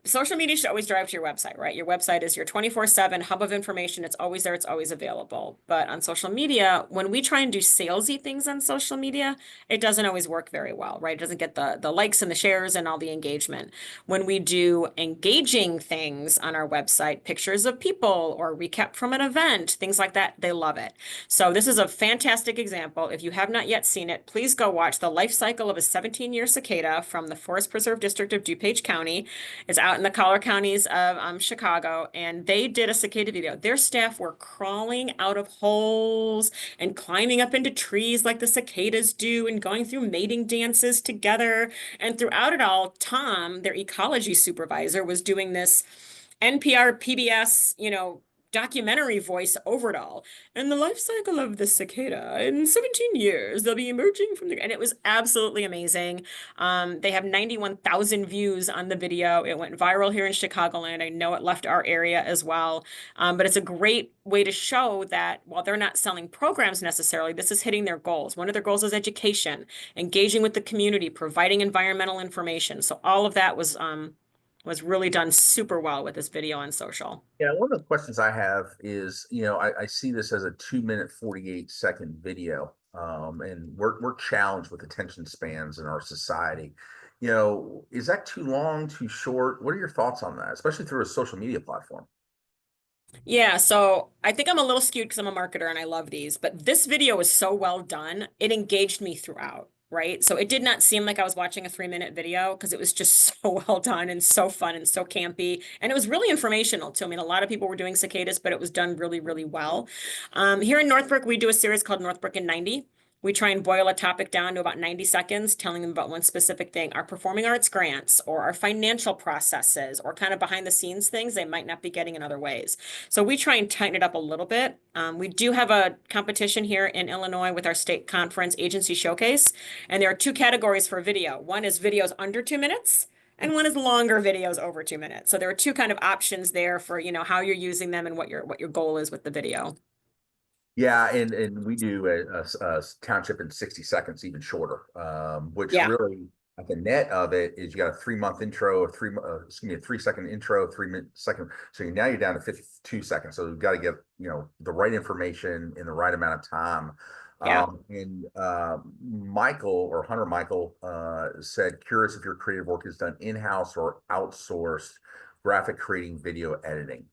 S3: social media should always drive to your website, right? Your website is your 24/7 hub of information. It's always there. It's always available. But on social media, when we try and do salesy things on social media, it doesn't always work very well, right? It doesn't get the likes and the shares and all the engagement. When we do engaging things on our website, pictures of people or recap from an event, things like that, they love it. So this is a fantastic example. If you have not yet seen it, please go watch the life cycle of a 17-year cicada from the Forest Preserve District of DuPage County. It's out in the collar counties of Chicago, and they did a cicada video. Their staff were crawling out of holes and climbing up into trees like the cicadas do and going through mating dances together. And throughout it all, Tom, their ecology supervisor, was doing this NPR PBS, documentary voice over it all. And the life cycle of the cicada in 17 years, they'll be emerging from and it was absolutely amazing. They have 91,000 views on the video. It went viral here in Chicagoland. I know it left our area as well. But it's a great way to show that while they're not selling programs necessarily, this is hitting their goals. One of their goals is education, engaging with the community, providing environmental information. So all of that was really done super well with this video on social.
S2: Yeah, one of the questions I have is, I see this as a 2-minute, 48-second video, and we're challenged with attention spans in our society. Is that too long, too short? What are your thoughts on that, especially through a social media platform?
S3: Yeah, so I think I'm a little skewed because I'm a marketer and I love these, but this video was so well done, it engaged me throughout. Right. So it did not seem like I was watching a 3-minute video because it was just so well done and so fun and so campy. And it was really informational too. I mean, a lot of people were doing cicadas, but it was done really, really well. Here in Northbrook, we do a series called Northbrook in 90. We try and boil a topic down to about 90 seconds, telling them about one specific thing, our performing arts grants or our financial processes or kind of behind the scenes things they might not be getting in other ways. So we try and tighten it up a little bit. We do have a competition here in Illinois with our state conference agency showcase. And there are 2 categories for video. One is videos under 2 minutes. And one is longer videos over 2 minutes. So there are 2 kind of options there for, how you're using them and what your goal is with the video.
S2: Yeah, and we do a township in 60 seconds, even shorter, which really at the net of it is you got a 3-month intro, a 3-second intro, 3-second. So now you're down to 52 seconds. So you've got to get, the right information in the right amount of time.
S3: Yeah.
S2: And Michael or Hunter Michael said, curious if your creative work is done in-house or outsourced graphic creating, video editing.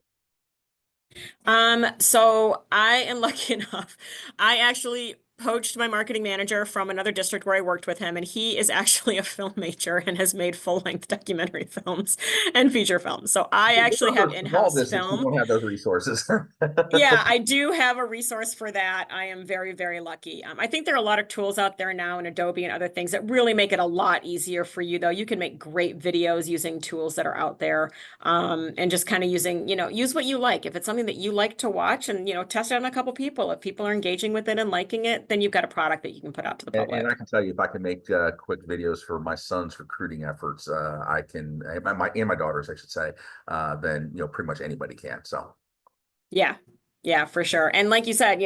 S3: So I am lucky enough. I actually poached my marketing manager from another district where I worked with him, and he is actually a film major and has made full-length documentary films and feature films. So I actually have
S2: Small
S3: in-house
S2: business, you
S3: film.
S2: don't have those resources.
S3: Yeah, I do have a resource for that. I am very, very lucky. I think there are a lot of tools out there now in Adobe and other things that really make it a lot easier for you, though. You can make great videos using tools that are out there, and just kind of using, use what you like. If it's something that you like to watch and, test it on a couple people. If people are engaging with it and liking it, then you've got a product that you can put out to the public.
S2: And I can tell you, if I can make quick videos for my son's recruiting efforts, I can, and my daughters, I should say, then, pretty much anybody can. So.
S3: Yeah. Yeah, for sure. And like you said,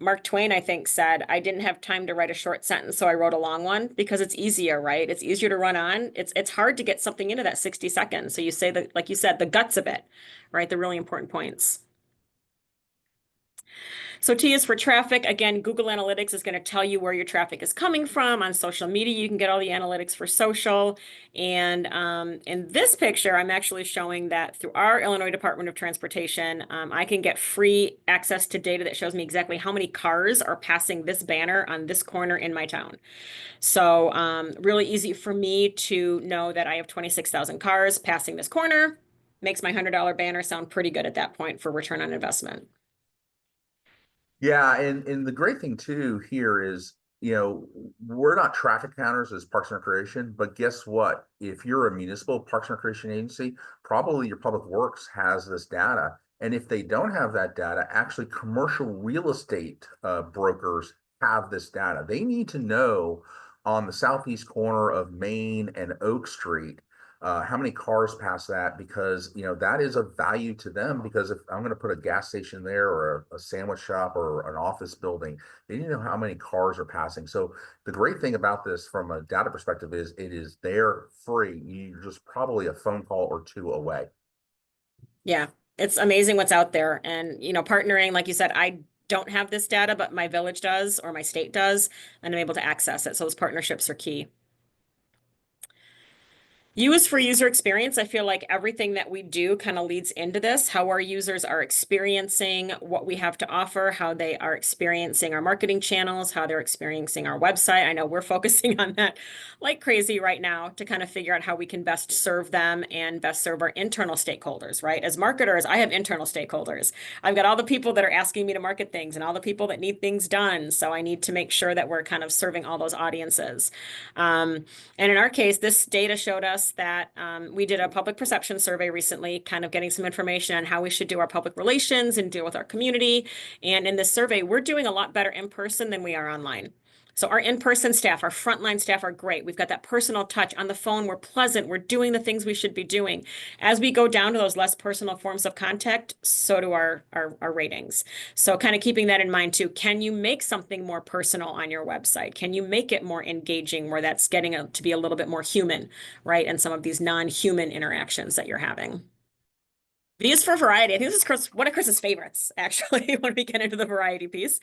S3: Mark Twain, I think, said, I didn't have time to write a short sentence, so I wrote a long one because it's easier, right? It's easier to run on. It's hard to get something into that 60 seconds. So you say that, like you said, the guts of it, right? The really important points. So T is for traffic. Again, Google Analytics is going to tell you where your traffic is coming from. On social media, you can get all the analytics for social. And in this picture, I'm actually showing that through our Illinois Department of Transportation, I can get free access to data that shows me exactly how many cars are passing this banner on this corner in my town. So really easy for me to know that I have 26,000 cars passing this corner. Makes my $100 banner sound pretty good at that point for return on investment.
S2: Yeah, and the great thing too here is, we're not traffic counters as Parks and Recreation, but guess what? If you're a municipal Parks and Recreation agency, probably your Public Works has this data. And if they don't have that data, actually commercial real estate brokers have this data. They need to know on the southeast corner of Main and Oak Street, how many cars pass that, because that is of value to them, because if I'm going to put a gas station there or a sandwich shop or an office building, they need to know how many cars are passing. So the great thing about this from a data perspective is it is there free. You're just probably a phone call or two away.
S3: Yeah, it's amazing what's out there. And, partnering, like you said, I don't have this data, but my village does or my state does, and I'm able to access it. So those partnerships are key. U is for user experience. I feel like everything that we do kind of leads into this, how our users are experiencing what we have to offer, how they are experiencing our marketing channels, how they're experiencing our website. I know we're focusing on that like crazy right now to kind of figure out how we can best serve them and best serve our internal stakeholders, right? As marketers, I have internal stakeholders. I've got all the people that are asking me to market things and all the people that need things done. So I need to make sure that we're kind of serving all those audiences. And in our case, this data showed us that we did a public perception survey recently, kind of getting some information on how we should do our public relations and deal with our community. And in this survey, we're doing a lot better in person than we are online. So our in-person staff, our frontline staff are great. We've got that personal touch on the phone. We're pleasant. We're doing the things we should be doing. As we go down to those less personal forms of contact, so do our ratings. So kind of keeping that in mind too. Can you make something more personal on your website? Can you make it more engaging where that's getting to be a little bit more human, right? And some of these non-human interactions that you're having. V is for variety. I think this is one of Chris's favorites, actually, when we get into the variety piece.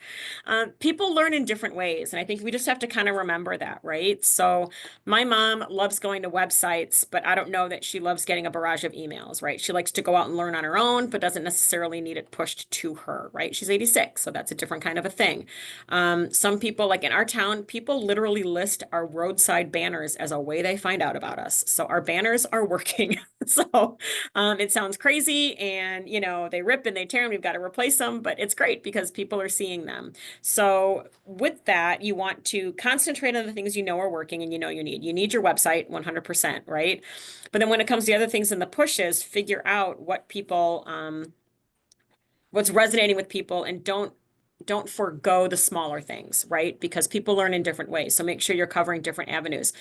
S3: People learn in different ways, and I think we just have to kind of remember that, right? So my mom loves going to websites, but I don't know that she loves getting a barrage of emails, right? She likes to go out and learn on her own, but doesn't necessarily need it pushed to her, right? She's 86, so that's a different kind of a thing. Some people, like in our town, people literally list our roadside banners as a way they find out about us. So our banners are working. So it sounds crazy and, they rip and they tear and we've got to replace them, but it's great because people are seeing them. So with that, you want to concentrate on the things are working and you need. You need your website 100%, right? But then when it comes to the other things in the pushes, figure out what people, what's resonating with people, and don't forego the smaller things, right? Because people learn in different ways. So make sure you're covering different avenues.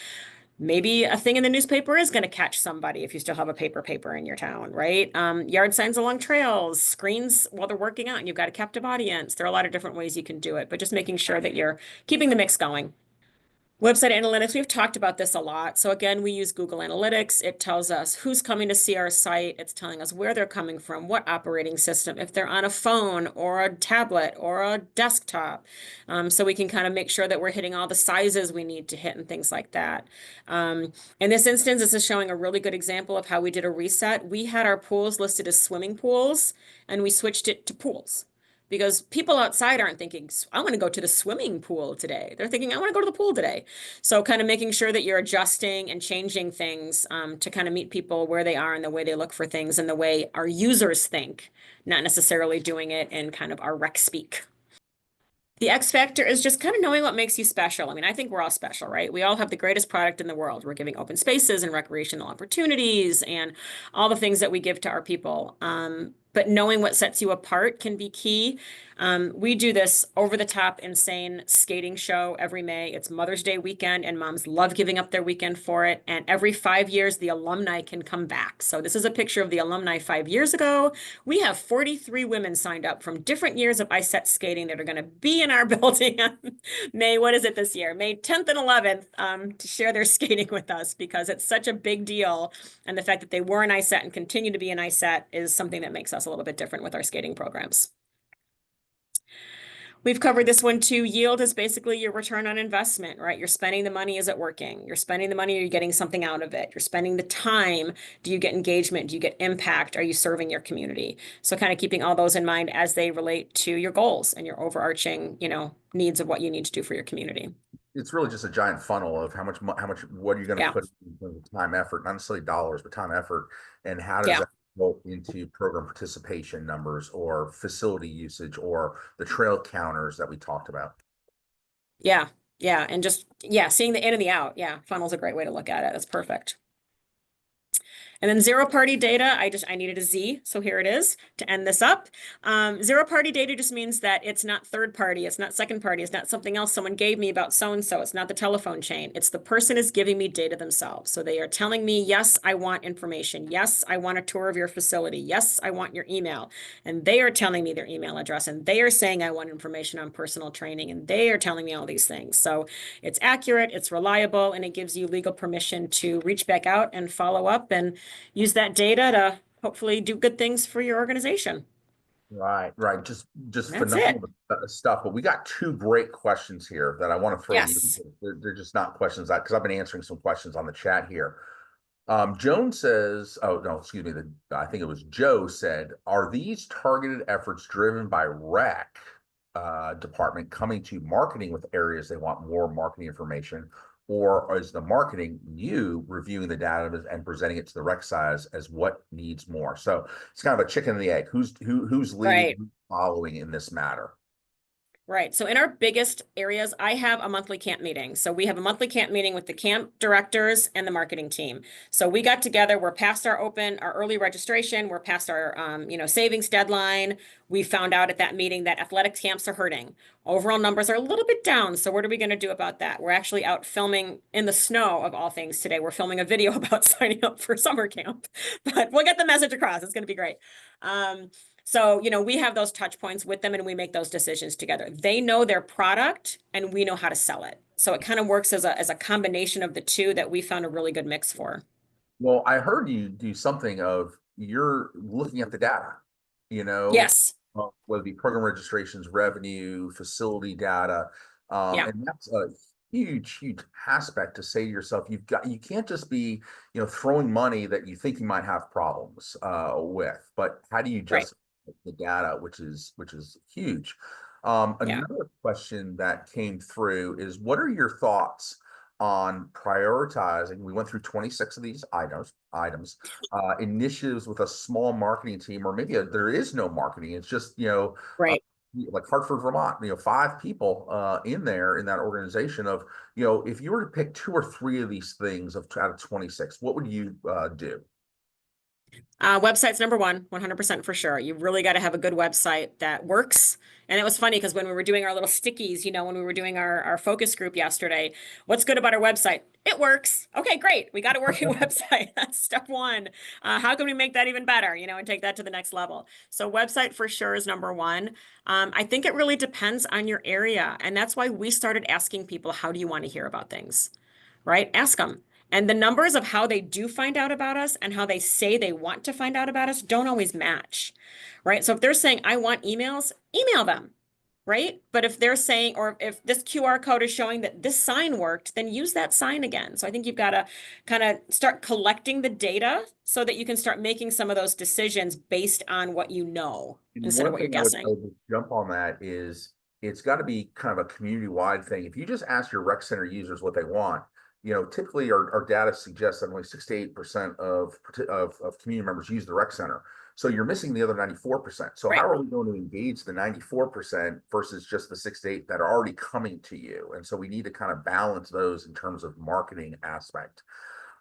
S3: Maybe a thing in the newspaper is going to catch somebody if you still have a paper in your town, right? Yard signs along trails, screens while they're working out and you've got a captive audience. There are a lot of different ways you can do it, but just making sure that you're keeping the mix going. Website analytics, we've talked about this a lot. So again, we use Google Analytics. It tells us who's coming to see our site. It's telling us where they're coming from, what operating system, if they're on a phone or a tablet or a desktop. So we can kind of make sure that we're hitting all the sizes we need to hit and things like that. In this instance, this is showing a really good example of how we did a reset. We had our pools listed as swimming pools and we switched it to pools. because people outside aren't thinking, I want to go to the swimming pool today. They're thinking, I want to go to the pool today. So kind of making sure that you're adjusting and changing things to kind of meet people where they are and the way they look for things and the way our users think, not necessarily doing it in kind of our rec speak. The X factor is just kind of knowing what makes you special. I mean, I think we're all special, right? We all have the greatest product in the world. We're giving open spaces and recreational opportunities and all the things that we give to our people. But knowing what sets you apart can be key. We do this over the top, insane skating show every May. It's Mother's Day weekend, and moms love giving up their weekend for it. And every 5 years, the alumni can come back. So this is a picture of the alumni 5 years ago. We have 43 women signed up from different years of ice set skating that are going to be in our building on May, what is it this year? May 10th and 11th to share their skating with us because it's such a big deal. And the fact that they were an ice set and continue to be an ice set is something that makes us a little bit different with our skating programs. We've covered this one too. Yield is basically your return on investment, right? You're spending the money, is it working? You're spending the money, are you getting something out of it? You're spending the time, do you get engagement? Do you get impact? Are you serving your community? So kind of keeping all those in mind as they relate to your goals and your overarching, needs of what you need to do for your community.
S2: It's really just a giant funnel of how much, what are you going to put in terms of time, effort, not necessarily dollars, but time, effort, and how does that go into program participation numbers or facility usage or the trail counters that we talked about.
S3: Yeah. And just, seeing the in and the out. Yeah. Funnel's a great way to look at it. That's perfect. And then zero party data, I needed a Z, so here it is to end this up. Zero party data just means that it's not third party, it's not second party, it's not something else someone gave me about so-and-so, it's not the telephone chain, it's the person is giving me data themselves. So they are telling me, yes, I want information. Yes, I want a tour of your facility. Yes, I want your email. And they are telling me their email address and they are saying I want information on personal training and they are telling me all these things. So it's accurate, it's reliable, and it gives you legal permission to reach back out and follow up and use that data to hopefully do good things for your organization.
S2: Right. Just
S3: That's
S2: phenomenal stuff. But we got two great questions here that I want to throw you. They're just not questions because I've been answering some questions on the chat here. Joan says, oh no, excuse me. I think it was Joe said, are these targeted efforts driven by rec department coming to marketing with areas they want more marketing information? Or is the marketing you reviewing the data and presenting it to the rec size as what needs more? So it's kind of a chicken and the egg. Who's leading, who's following in this matter?
S3: Right. So in our biggest areas, I have a monthly camp meeting. So we have a monthly camp meeting with the camp directors and the marketing team. So we got together, we're past our early registration, we're past our, savings deadline. We found out at that meeting that athletic camps are hurting. Overall numbers are a little bit down. So what are we going to do about that? We're actually out filming in the snow of all things today. We're filming a video about signing up for summer camp, but we'll get the message across. It's going to be great. So, we have those touch points with them and we make those decisions together. They know their product and we know how to sell it. So it kind of works as a combination of the two that we found a really good mix for.
S2: Well, I heard you do something of you're looking at the data,
S3: Yes.
S2: Whether it be program registrations, revenue, facility data. And that's a huge aspect to say to yourself, you can't just be, throwing money that you think you might have problems with, but how do you just the data, which is huge. Another question that came through is, what are your thoughts on prioritizing? We went through 26 of these items, initiatives with a small marketing team, or maybe there is no marketing. It's just, like Hartford, Vermont, 5 people in there in that organization of, if you were to pick 2 or 3 of these things out of 26, what would you do?
S3: Website's number one, 100% for sure. You really got to have a good website that works. And it was funny because when we were doing our little stickies, when we were doing our focus group yesterday, what's good about our website? It works. Okay, great. We got a working website. That's step one. How can we make that even better, and take that to the next level? So website for sure is number one. I think it really depends on your area. And that's why we started asking people, how do you want to hear about things? Right? Ask them. And the numbers of how they do find out about us and how they say they want to find out about us don't always match, right? So if they're saying, I want emails, email them. right? But if they're saying, or if this QR code is showing that this sign worked, then use that sign again. So I think you've got to kind of start collecting the data so that you can start making some of those decisions based on what you know
S2: And
S3: instead of
S2: one
S3: what you're
S2: thing I would
S3: guessing.
S2: jump on that is it's got to be kind of a community-wide thing. If you just ask your rec center users what they want, typically our data suggests that only 6 to 8% of community members use the rec center. So you're missing the other 94%. So
S3: Right.
S2: how are we going to engage the 94% versus just the 6 to 8 that are already coming to you? And so we need to kind of balance those in terms of marketing aspect.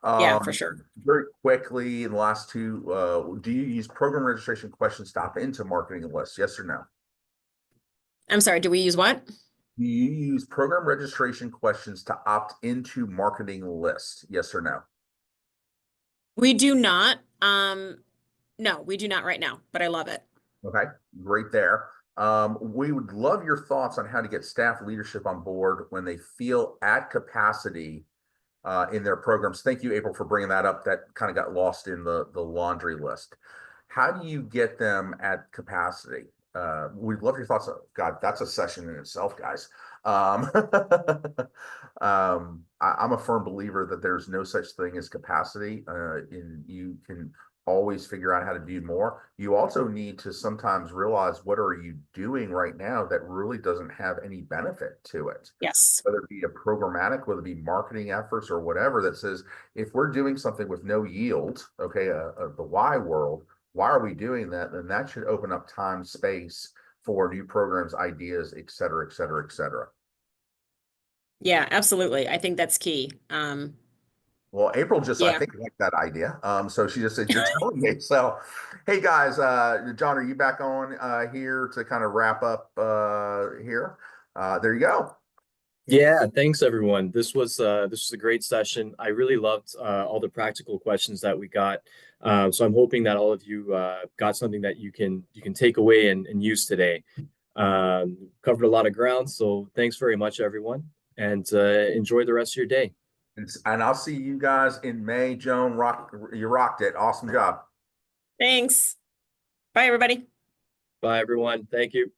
S3: Yeah, for sure.
S2: Very quickly, in the last two, do you use program registration questions to opt into marketing lists? Yes or no?
S3: I'm sorry, do we use what?
S2: Do you use program registration questions to opt into marketing lists? Yes or no?
S3: We do not. No, we do not right now, but I love it.
S2: Okay, great there. We would love your thoughts on how to get staff leadership on board when they feel at capacity in their programs. Thank you, April, for bringing that up. That kind of got lost in the laundry list. How do you get them at capacity? We'd love your thoughts. God, that's a session in itself, guys. I'm a firm believer that there's no such thing as capacity. You can always figure out how to do more. You also need to sometimes realize what are you doing right now that really doesn't have any benefit to it.
S3: Yes.
S2: Whether it be a programmatic, whether it be marketing efforts or whatever that says, if we're doing something with no yield, okay, the why world, why are we doing that? Then that should open up time, space for new programs, ideas, et cetera, et cetera, et cetera.
S3: Yeah, absolutely. I think that's key.
S2: Well, April just, I
S3: Yeah.
S2: think, liked that idea. So she just said, you're telling me. So, hey guys, John, are you back on here to kind of wrap up here? There you go.
S1: Yeah, thanks everyone. This was a great session. I really loved all the practical questions that we got. So I'm hoping that all of you got something that you can take away and use today. Covered a lot of ground, so thanks very much, everyone, and enjoy the rest of your day.
S2: And I'll see you guys in May. Joan, you rocked it. Awesome job.
S3: Thanks. Bye, everybody.
S1: Bye, everyone. Thank you.